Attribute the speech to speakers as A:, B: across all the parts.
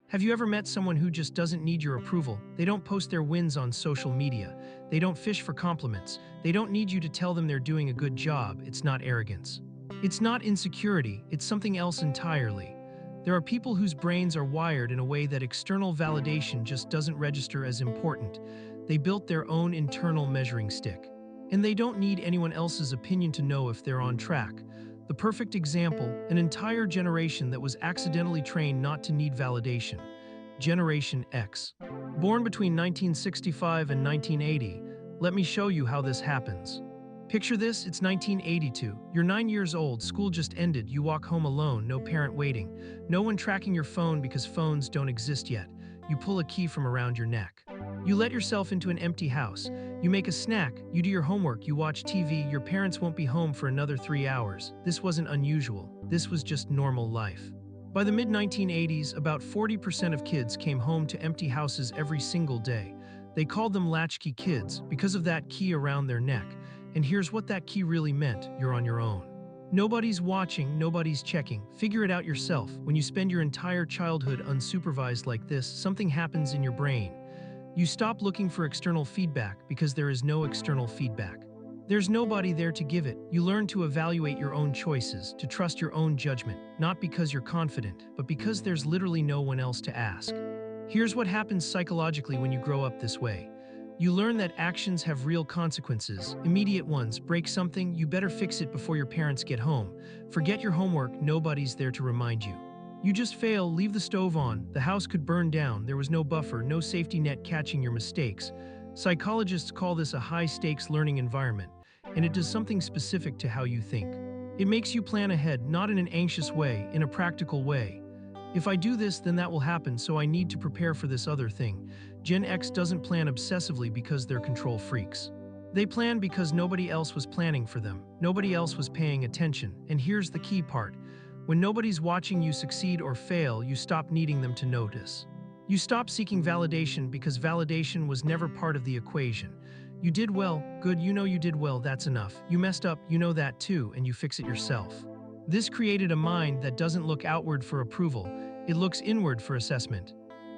A: Have you ever met someone who just doesn't need your approval? They don't post their wins on social media. They don't fish for compliments. They don't need you to tell them they're doing a good job. It's not arrogance. It's not insecurity. It's something else entirely. There are people whose brains are wired in a way that external validation just doesn't register as important. They built their own internal measuring stick. And they don't need anyone else's opinion to know if they're on track. The perfect example, an entire generation that was accidentally trained not to need validation. Generation X. Born between 1965 and 1980, let me show you how this happens. Picture this, it's 1982. You're 9 years old, school just ended, you walk home alone, no parent waiting. No one tracking your phone because phones don't exist yet. You pull a key from around your neck. You let yourself into an empty house. You make a snack, you do your homework, you watch TV, your parents won't be home for another 3 hours. This wasn't unusual. This was just normal life. By the mid-1980s, about 40% of kids came home to empty houses every single day. They called them Latchkey kids because of that key around their neck. And here's what that key really meant: you're on your own. Nobody's watching, nobody's checking. Figure it out yourself. When you spend your entire childhood unsupervised like this, something happens in your brain. You stop looking for external feedback because there is no external feedback. There's nobody there to give it. You learn to evaluate your own choices, to trust your own judgment, not because you're confident, but because there's literally no one else to ask. Here's what happens psychologically when you grow up this way. You learn that actions have real consequences, immediate ones. Break something, you better fix it before your parents get home. Forget your homework, nobody's there to remind you. You just fail, leave the stove on, the house could burn down, there was no buffer, no safety net catching your mistakes. Psychologists call this a high-stakes learning environment, and it does something specific to how you think. It makes you plan ahead, not in an anxious way, in a practical way. If I do this, then that will happen, so I need to prepare for this other thing. Gen X doesn't plan obsessively because they're control freaks. They plan because nobody else was planning for them. Nobody else was paying attention. And here's the key part. When nobody's watching you succeed or fail, you stop needing them to notice. You stop seeking validation because validation was never part of the equation. You did well, good, you know you did well, that's enough. You messed up, you know that too, and you fix it yourself. This created a mind that doesn't look outward for approval, it looks inward for assessment.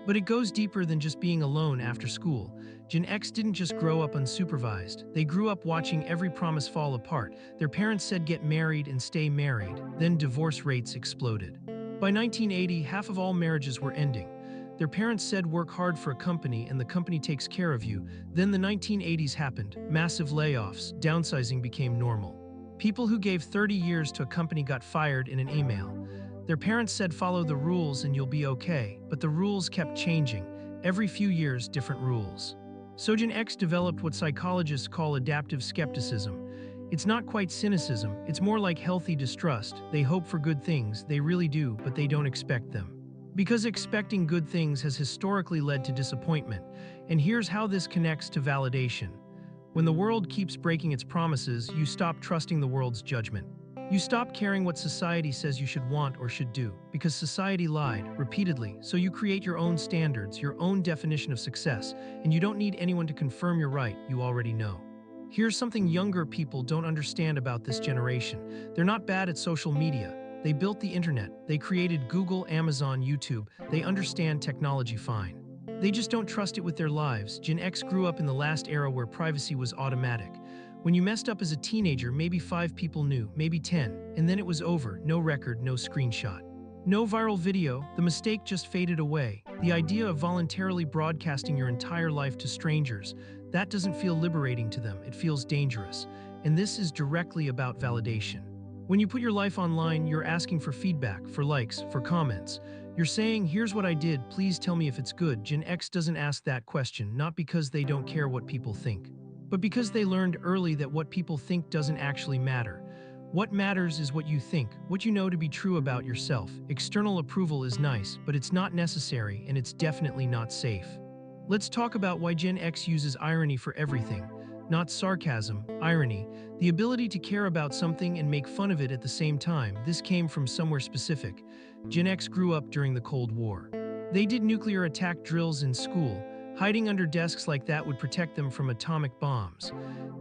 A: But it goes deeper than just being alone after school. Gen X didn't just grow up unsupervised. They grew up watching every promise fall apart. Their parents said get married and stay married. Then divorce rates exploded. By 1980, half of all marriages were ending. Their parents said work hard for a company and the company takes care of you. Then the 1980s happened. Massive layoffs. Downsizing became normal. People who gave 30 years to a company got fired in an email. Their parents said follow the rules and you'll be okay, but the rules kept changing. Every few years, different rules. So Gen X developed what psychologists call adaptive skepticism. It's not quite cynicism, it's more like healthy distrust. They hope for good things, they really do, but they don't expect them. Because expecting good things has historically led to disappointment. And here's how this connects to validation. When the world keeps breaking its promises, you stop trusting the world's judgment. You stop caring what society says you should want or should do, because society lied, repeatedly, so you create your own standards, your own definition of success, and you don't need anyone to confirm you're right, you already know. Here's something younger people don't understand about this generation. They're not bad at social media. They built the internet, they created Google, Amazon, YouTube, they understand technology fine. They just don't trust it with their lives. Gen X grew up in the last era where privacy was automatic. When you messed up as a teenager, maybe 5 people knew, maybe 10, and then it was over. No record, no screenshot. No viral video, the mistake just faded away. The idea of voluntarily broadcasting your entire life to strangers, that doesn't feel liberating to them, it feels dangerous. And this is directly about validation. When you put your life online, you're asking for feedback, for likes, for comments. You're saying, here's what I did, please tell me if it's good. Gen X doesn't ask that question, not because they don't care what people think, but because they learned early that what people think doesn't actually matter. What matters is what you think, what you know to be true about yourself. External approval is nice, but it's not necessary, and it's definitely not safe. Let's talk about why Gen X uses irony for everything. Not sarcasm, irony, the ability to care about something and make fun of it at the same time. This came from somewhere specific. Gen X grew up during the Cold War. They did nuclear attack drills in school. Hiding under desks like that would protect them from atomic bombs.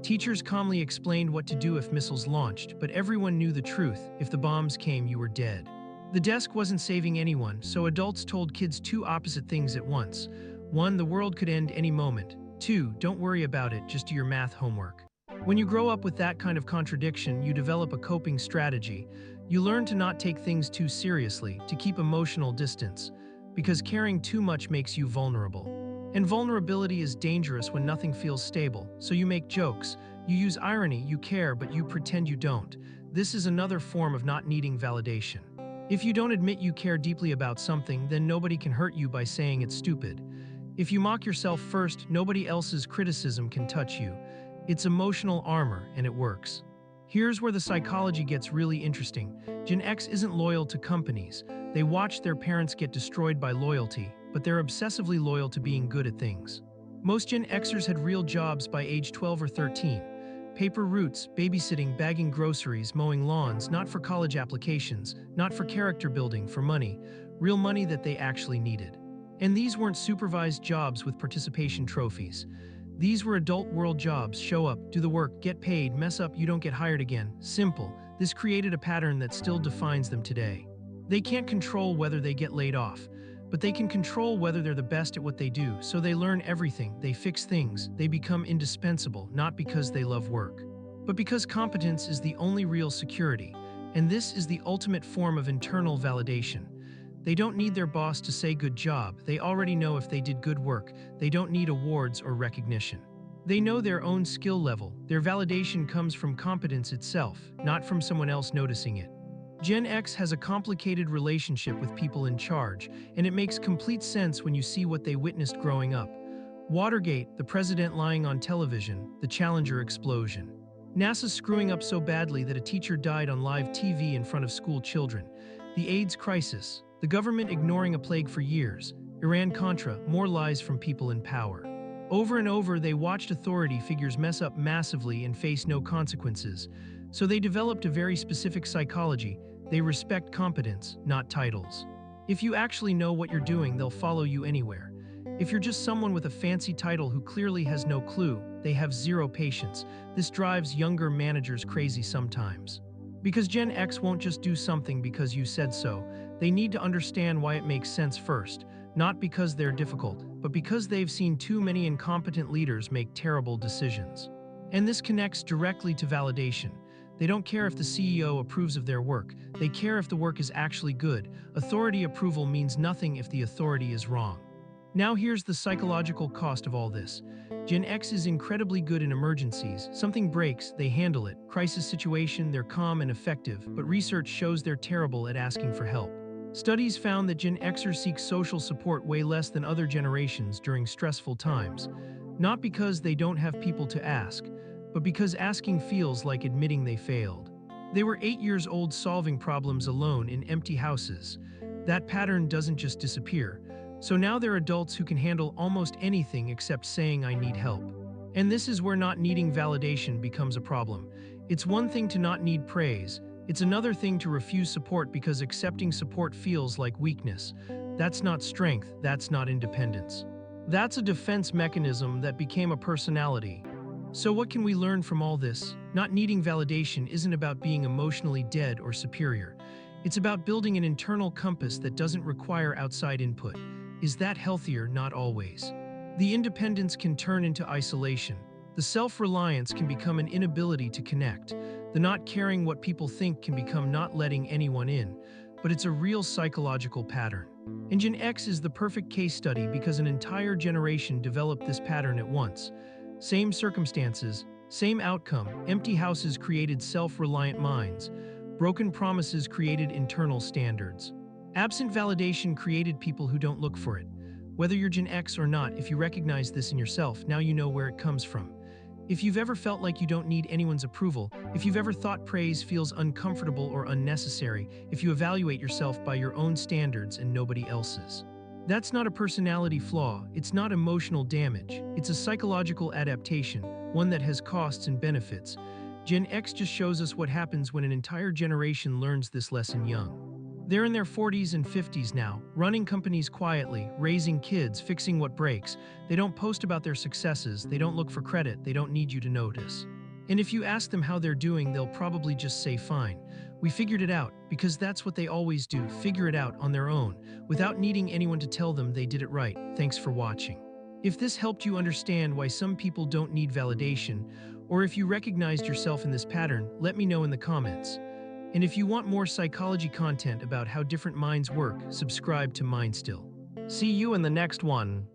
A: Teachers calmly explained what to do if missiles launched, but everyone knew the truth. If the bombs came, you were dead. The desk wasn't saving anyone, so adults told kids two opposite things at once. One, the world could end any moment. Two, don't worry about it, just do your math homework. When you grow up with that kind of contradiction, you develop a coping strategy. You learn to not take things too seriously, to keep emotional distance, because caring too much makes you vulnerable. And vulnerability is dangerous when nothing feels stable, so you make jokes, you use irony, you care, but you pretend you don't. This is another form of not needing validation. If you don't admit you care deeply about something, then nobody can hurt you by saying it's stupid. If you mock yourself first, nobody else's criticism can touch you. It's emotional armor, and it works. Here's where the psychology gets really interesting. Gen X isn't loyal to companies. They watch their parents get destroyed by loyalty, but they're obsessively loyal to being good at things. Most Gen Xers had real jobs by age 12 or 13. Paper routes, babysitting, bagging groceries, mowing lawns, not for college applications, not for character building, for money, real money that they actually needed. And these weren't supervised jobs with participation trophies. These were adult world jobs. Show up, do the work, get paid, mess up, you don't get hired again. Simple. This created a pattern that still defines them today. They can't control whether they get laid off, but they can control whether they're the best at what they do, so they learn everything, they fix things, they become indispensable, not because they love work, but because competence is the only real security, and this is the ultimate form of internal validation. They don't need their boss to say good job, they already know if they did good work, they don't need awards or recognition. They know their own skill level, their validation comes from competence itself, not from someone else noticing it. Gen X has a complicated relationship with people in charge, and it makes complete sense when you see what they witnessed growing up. Watergate, the president lying on television, the Challenger explosion. NASA screwing up so badly that a teacher died on live TV in front of school children. The AIDS crisis, the government ignoring a plague for years. Iran-Contra, more lies from people in power. Over and over, they watched authority figures mess up massively and face no consequences. So they developed a very specific psychology. They respect competence, not titles. If you actually know what you're doing, they'll follow you anywhere. If you're just someone with a fancy title who clearly has no clue, they have zero patience. This drives younger managers crazy sometimes. Because Gen X won't just do something because you said so. They need to understand why it makes sense first, not because they're difficult, but because they've seen too many incompetent leaders make terrible decisions. And this connects directly to validation. They don't care if the CEO approves of their work. They care if the work is actually good. Authority approval means nothing if the authority is wrong. Now here's the psychological cost of all this. Gen X is incredibly good in emergencies. Something breaks, they handle it. Crisis situation, they're calm and effective, but research shows they're terrible at asking for help. Studies found that Gen Xers seek social support way less than other generations during stressful times. Not because they don't have people to ask, but because asking feels like admitting they failed. They were 8 years old solving problems alone in empty houses. That pattern doesn't just disappear. So now they're adults who can handle almost anything except saying I need help. And this is where not needing validation becomes a problem. It's one thing to not need praise. It's another thing to refuse support because accepting support feels like weakness. That's not strength, that's not independence. That's a defense mechanism that became a personality. So what can we learn from all this? Not needing validation isn't about being emotionally dead or superior. It's about building an internal compass that doesn't require outside input. Is that healthier? Not always. The independence can turn into isolation. The self-reliance can become an inability to connect. The not caring what people think can become not letting anyone in. But it's a real psychological pattern. And Gen X is the perfect case study because an entire generation developed this pattern at once. Same circumstances, same outcome. Empty houses created self-reliant minds. Broken promises created internal standards. Absent validation created people who don't look for it. Whether you're Gen X or not, if you recognize this in yourself, now you know where it comes from. If you've ever felt like you don't need anyone's approval, if you've ever thought praise feels uncomfortable or unnecessary, if you evaluate yourself by your own standards and nobody else's. That's not a personality flaw, it's not emotional damage, it's a psychological adaptation, one that has costs and benefits. Gen X just shows us what happens when an entire generation learns this lesson young. They're in their 40s and 50s now, running companies quietly, raising kids, fixing what breaks. They don't post about their successes, they don't look for credit, they don't need you to notice. And if you ask them how they're doing, they'll probably just say fine, We figured it out because that's what they always do, figure it out on their own, without needing anyone to tell them they did it right. Thanks for watching. If this helped you understand why some people don't need validation, or if you recognized yourself in this pattern, let me know in the comments. And if you want more psychology content about how different minds work, subscribe to Mind Still. See you in the next one.